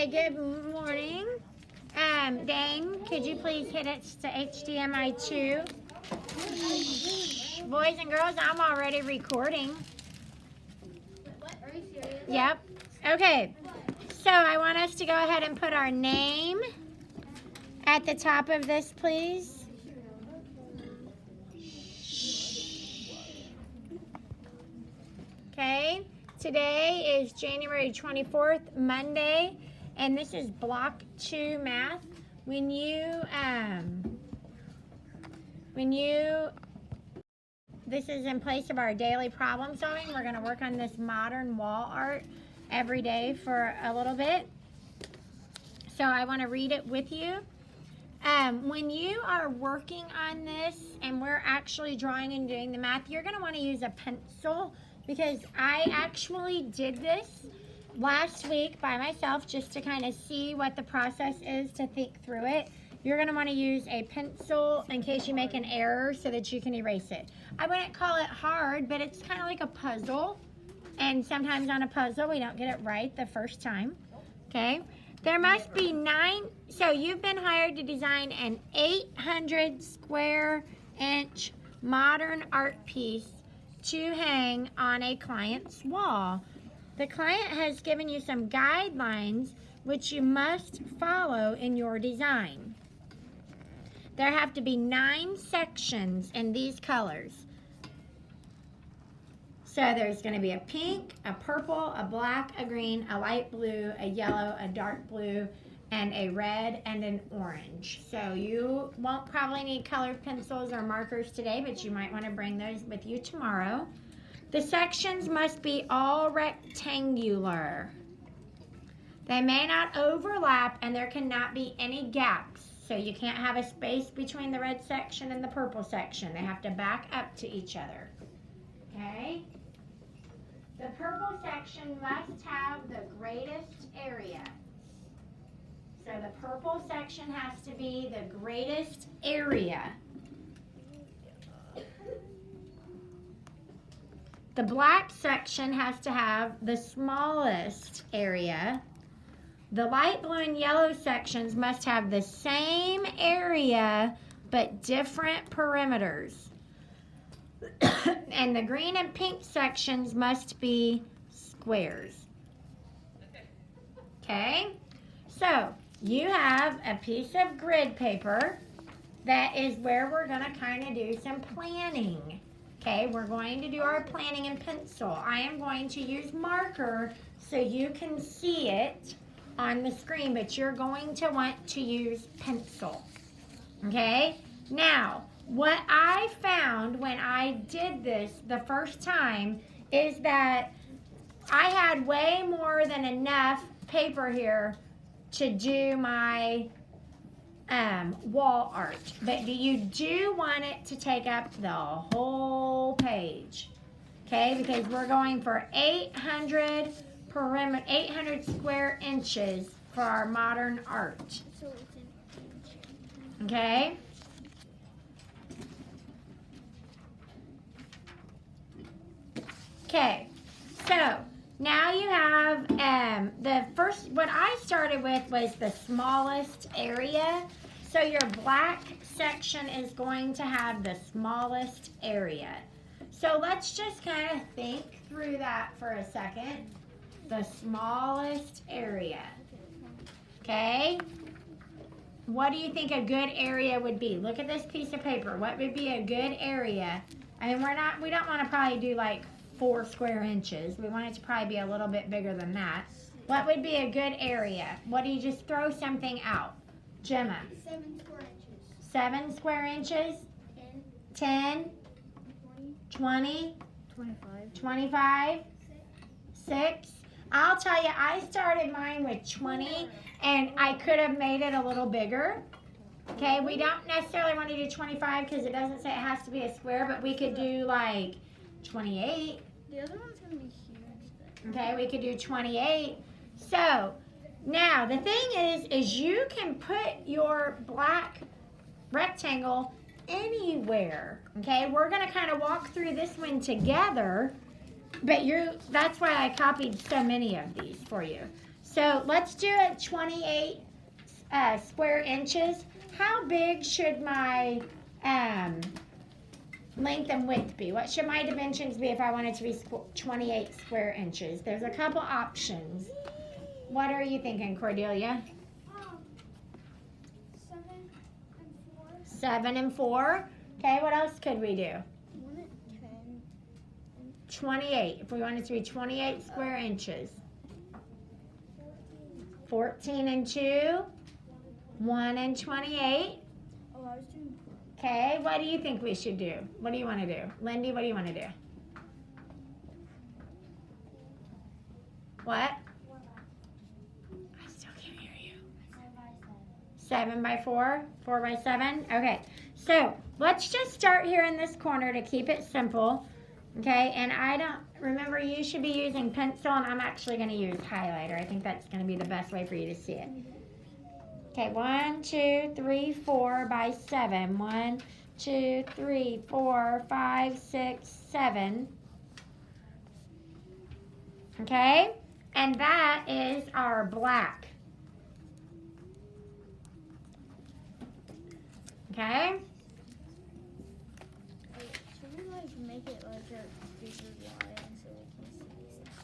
Okay, good morning. Dane, could you please hit it to HDMI 2? Boys and girls, I'm already recording. What? Are you serious? Yep. Okay, so I want us to go ahead and put our name at the top of this, please. Okay, today is January 24th, Monday, and this is Block 2 Math. When this is in place of our daily problem solving. We're going to work on this modern wall art every day for a little bit. So I want to read it with you. When you are working on this and we're actually drawing and doing the math, you're going to want to use a pencil, because I actually did this last week by myself just to kind of see what the process is to think through it. You're going to want to use a pencil in case you make an error so that you can erase it. I wouldn't call it hard, but it's kind of like a puzzle. And sometimes on a puzzle, we don't get it right the first time. Okay? There must be 9. So you've been hired to design an 800 square inch modern art piece to hang on a client's wall. The client has given you some guidelines which you must follow in your design. There have to be 9 sections in these colors. So there's going to be a pink, a purple, a black, a green, a light blue, a yellow, a dark blue, and a red and an orange. So you won't probably need colored pencils or markers today, but you might want to bring those with you tomorrow. The sections must be all rectangular. They may not overlap, and there cannot be any gaps. So you can't have a space between the red section and the purple section. They have to back up to each other. Okay? The purple section must have the greatest area. So the purple section has to be the greatest area. The black section has to have the smallest area. The light blue and yellow sections must have the same area but different perimeters. And the green and pink sections must be squares. Okay? So you have a piece of grid paper. That is where we're going to kind of do some planning. Okay, we're going to do our planning in pencil. I am going to use marker so you can see it on the screen, but you're going to want to use pencil. Okay, now what I found when I did this the first time is that I had way more than enough paper here to do my wall art, but you do want it to take up the whole page, okay? Because we're going for 800 square inches for our modern art. So it's an inch. Okay? Okay, so now you have the first, what I started with was the smallest area. So your black section is going to have the smallest area. So let's just kind of think through that for a second. The smallest area. Okay? What do you think a good area would be? Look at this piece of paper. What would be a good area? I mean, we don't want to probably do like 4 square inches. We want it to probably be a little bit bigger than that. What would be a good area? What do you just throw something out? Gemma. 7 square inches. 7 square inches? 10. 10? 20? 25. 25? 6? I'll tell you, I started mine with 20, and I could have made it a little bigger. Okay, we don't necessarily want to do 25 because it doesn't say it has to be a square, but we could do like 28. The other one's going to be huge. Okay, we could do 28. So, now the thing is you can put your black rectangle anywhere. Okay, we're going to kind of walk through this one together, but that's why I copied so many of these for you. So let's do it 28 square inches. How big should my length and width be? What should my dimensions be if I wanted to be 28 square inches? There's a couple options. What are you thinking, Cordelia? 7 and 4. Okay, what else could we do? 28. If we want it to be 28 square inches. 14 and 2. 1 and 28. Oh, I was doing. Okay, what do you think we should do? What do you want to do? Lindy, what do you want to do? What? I still can't hear you. 7 by 4? 4 by 7? Okay, so let's just start here in this corner to keep it simple. Okay, and I don't, remember you should be using pencil, and I'm actually going to use highlighter. I think that's going to be the best way for you to see it. Okay, 1, 2, 3, 4 by 7. 1, 2, 3, 4, 5, 6, 7. Okay, and that is our black. Okay. Should we like make it like a bigger line so we can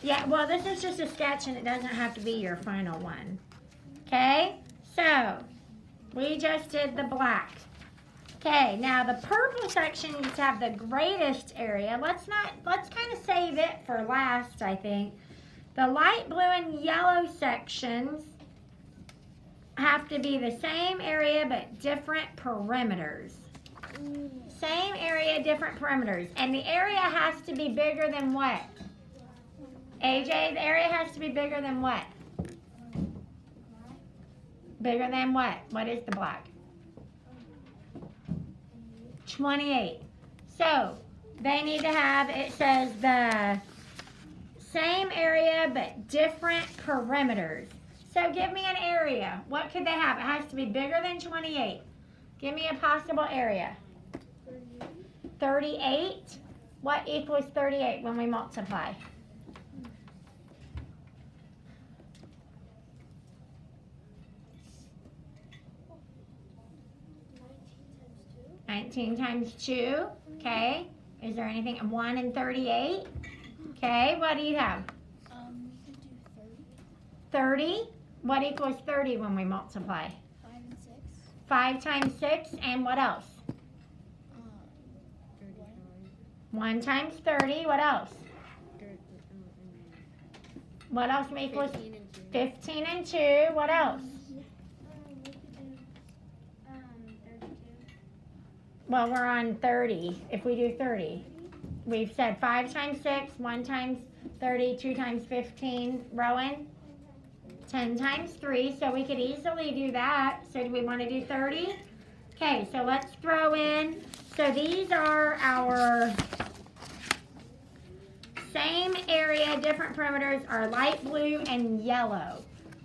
see? Yeah, well, this is just a sketch, and it doesn't have to be your final one. Okay, so we just did the black. Okay, now the purple section needs to have the greatest area. Let's kind of save it for last, I think. The light blue and yellow sections have to be the same area but different perimeters. Same area, different perimeters. And the area has to be bigger than what? AJ, the area has to be bigger than what? Bigger than what? What is the black? 28. So they need to have, it says the same area but different perimeters. So give me an area. What could they have? It has to be bigger than 28. Give me a possible area. 38. What equals 38 when we multiply? 19 times 2. Okay. Is there anything? 1 and 38. Okay. What do you have? We could do 30. 30. What equals 30 when we multiply? 5 and 6. 5 times 6. And what else? 1 times 30. What else? What else equals 15 and 2? What else? We could do 32. Well, we're on 30. If we do 30, we've said 5 times 6, 1 times 30, 2 times 15. Rowan? 10 times 3. So we could easily do that. So do we want to do 30? Okay, so let's throw in. So these are our same area, different perimeters are light blue and yellow.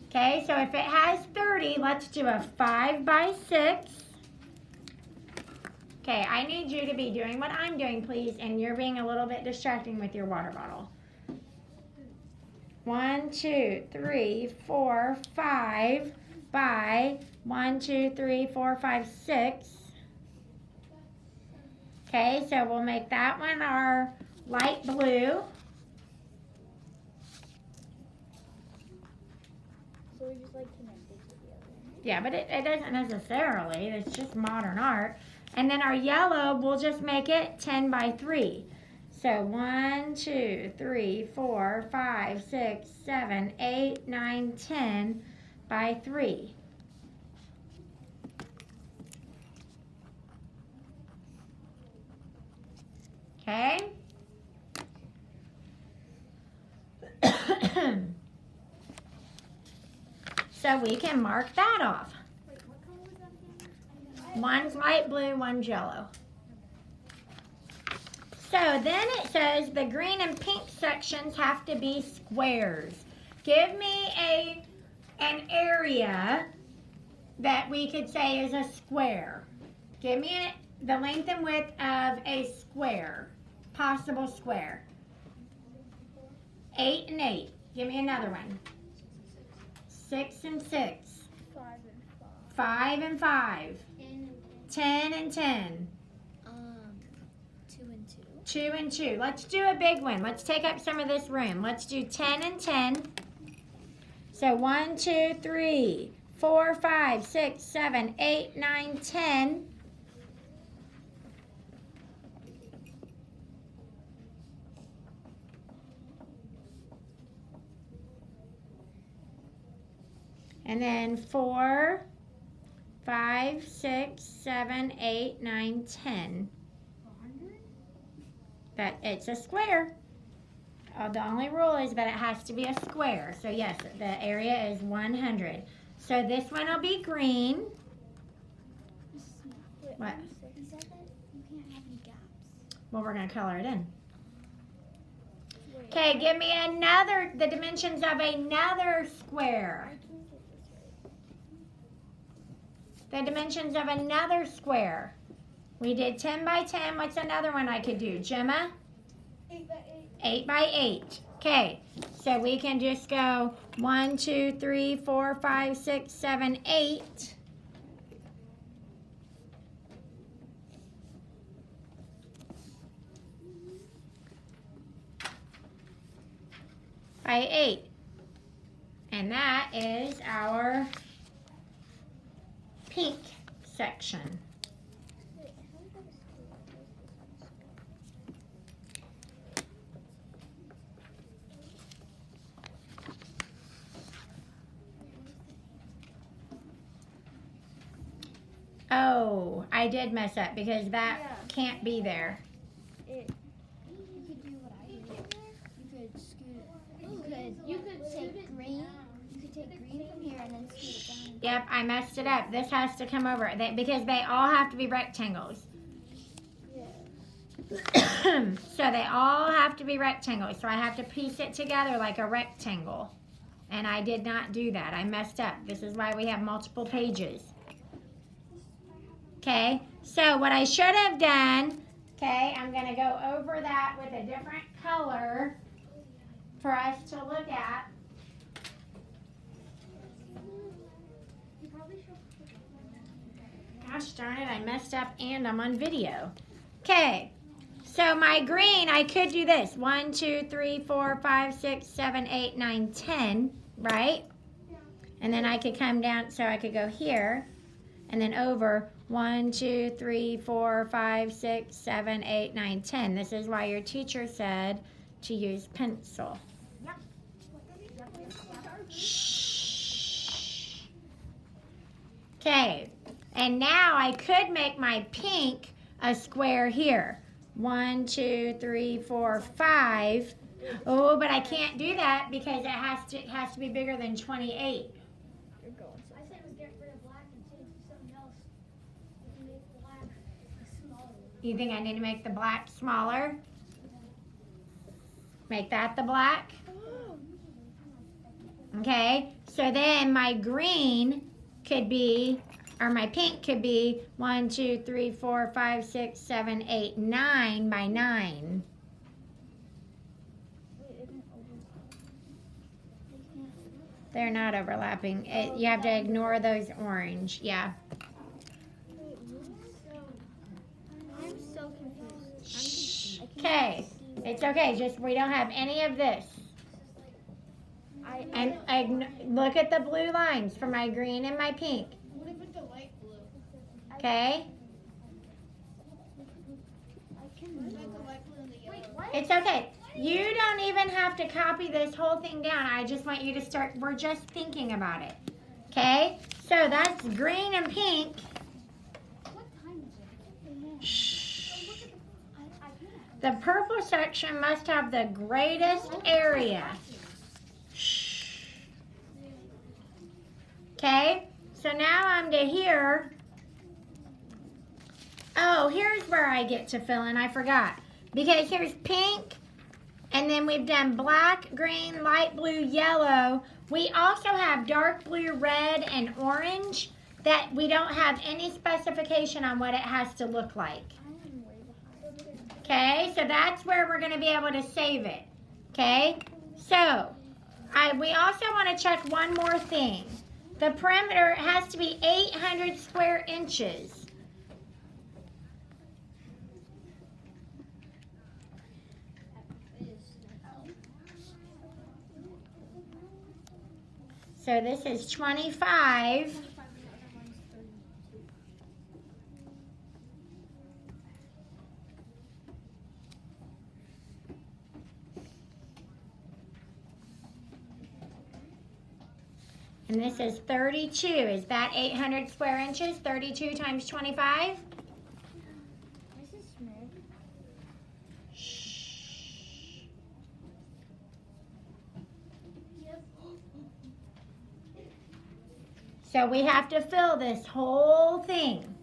Okay, so if it has 30, let's do a 5 by 6. Okay, I need you to be doing what I'm doing, please, and you're being a little bit distracting with your water bottle. 1, 2, 3, 4, 5 by 1, 2, 3, 4, 5, 6. Okay, so we'll make that one our light blue. So we just like connect it together. Yeah, but it doesn't necessarily. It's just modern art. And then our yellow, we'll just make it 10 by 3. So 1, 2, 3, 4, 5, 6, 7, 8, 9, 10 by 3. Okay? So we can mark that off. Wait, what color was that again? One's light blue, one's yellow. So then it says the green and pink sections have to be squares. Give me an area that we could say is a square. Give me the length and width of a square, possible square. 8 and 8. Give me another one. 6 and 6. 5 and 5. 5 and 5. 10 and 10. 2 and 2. 2 and 2. Let's do a big one. Let's take up some of this room. Let's do 10 and 10. So 1, 2, 3, 4, 5, 6, 7, 8, 9, 10. And then 4, 5, 6, 7, 8, 9, 10. That it's a square. The only rule is that it has to be a square. So yes, the area is 100. So this one will be green. What? He said that you can't have any gaps. Well, we're going to color it in. Okay, give me the dimensions of another square. The dimensions of another square. We did 10 by 10. What's another one I could do? Gemma? 8 by 8. 8 by 8. Okay, so we can just go 1, 2, 3, 4, 5, 6, 7, 8. By 8. And that is our pink section. Oh, I did mess up because that can't be there. You could do what I did. You could take green. You could take green from here and then scoot it down. Yep, I messed it up. This has to come over because they all have to be rectangles. Yeah. So they all have to be rectangles. So I have to piece it together like a rectangle. And I did not do that. I messed up. This is why we have multiple pages. Okay, so what I should have done, okay, I'm going to go over that with a different color for us to look at. Gosh darn it, I messed up and I'm on video. Okay, so my green, I could do this. 1, 2, 3, 4, 5, 6, 7, 8, 9, 10, right? And then I could come down, so I could go here and then over 1, 2, 3, 4, 5, 6, 7, 8, 9, 10. This is why your teacher said to use pencil. Shh. Okay, and now I could make my pink a square here. 1, 2, 3, 4, 5. Oh, but I can't do that because it has to be bigger than 28. You think I need to make the black smaller? Make that the black? Okay, so then my green could be, or my pink could be 1, 2, 3, 4, 5, 6, 7, 8, 9 by 9. They're not overlapping. You have to ignore those orange, yeah. I'm so confused. Okay, it's okay. Just we don't have any of this. And look at the blue lines for my green and my pink. What about the light blue? Okay, What about the light blue and the yellow? it's okay. You don't even have to copy this whole thing down. I just want you to start. We're just thinking about it. Okay, so that's green and pink. What time is it? Shh. The purple section must have the greatest area. Shh. Okay, so now I'm to here. Oh, here's where I get to fill in. I forgot. Because here's pink, and then we've done black, green, light blue, yellow. We also have dark blue, red, and orange that we don't have any specification on what it has to look like. Okay, so that's where we're going to be able to save it. Okay, so We also want to check one more thing. The perimeter has to be 800 square inches. So this is 25. And this is 32. Is that 800 square inches? 32 times 25? Mrs. Smith. Shh. Yep. So we have to fill this whole thing.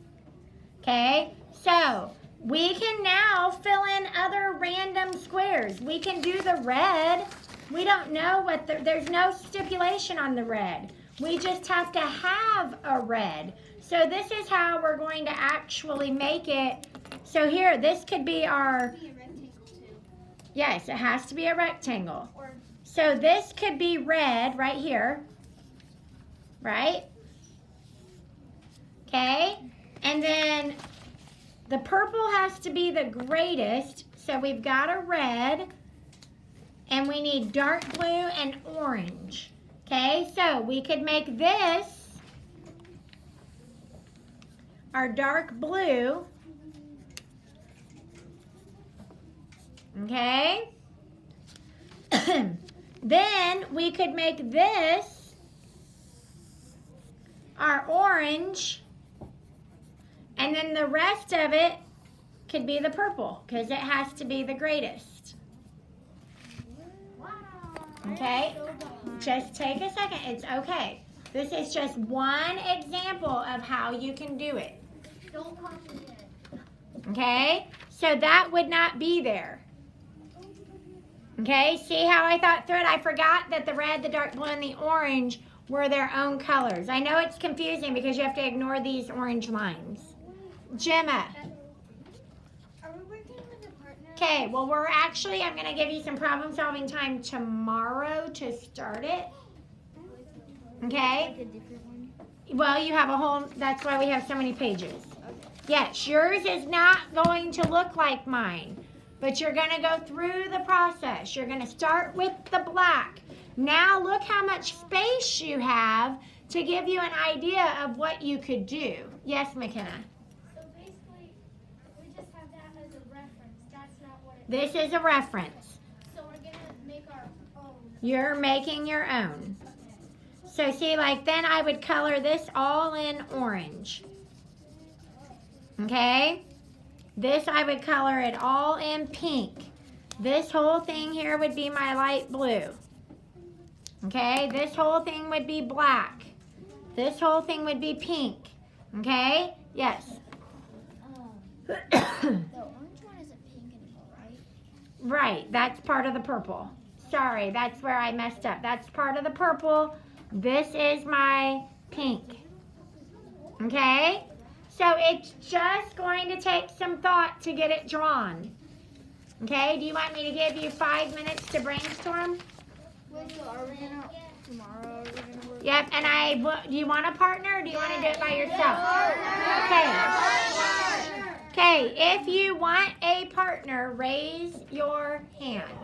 Okay? So we can now fill in other random squares. We can do the red. We don't know what there's no stipulation on the red. We just have to have a red. So this is how we're going to actually make it. So here, this could be our, Be a rectangle too. yes, it has to be a rectangle. Or So this could be red right here, right? Okay, and then the purple has to be the greatest. So we've got a red, and we need dark blue and orange. Okay, so we could make this our dark blue. Okay. Then we could make this our orange, and then the rest of it could be the purple because it has to be the greatest. wow. Okay, just take a second. It's okay. This is just one example of how you can do it. Don't copy it. Okay, so that would not be there. Okay, see how I thought through it? I forgot that the red, the dark blue, and the orange were their own colors. I know it's confusing because you have to ignore these orange lines. Gemma. Are we working with a partner? Okay, well, I'm going to give you some problem solving time tomorrow to start it. Okay? Like a different one? Well, you have a whole, that's why we have so many pages. Yes, yours is not going to look like mine, but you're going to go through the process. You're going to start with the black. Now look how much space you have to give you an idea of what you could do. Yes, McKenna? So basically, we just have that as a reference. That's not what it This is a reference. So we're going to make our own. You're making your own. So see, like then I would color this all in orange. Okay? This I would color it all in pink. This whole thing here would be my light blue. Okay? This whole thing would be black. This whole thing would be pink. Okay? Yes. The orange one isn't pink anymore, right? Right, that's part of the purple. Sorry, that's where I messed up. That's part of the purple. This is my pink. Okay? So it's just going to take some thought to get it drawn. Okay? Do you want me to give you 5 minutes to brainstorm? Wait, so are we going to, tomorrow, are we going to work? Yep, and do you want a partner or do you want to do it by yourself? Okay. Okay, if you want a partner, raise your hand.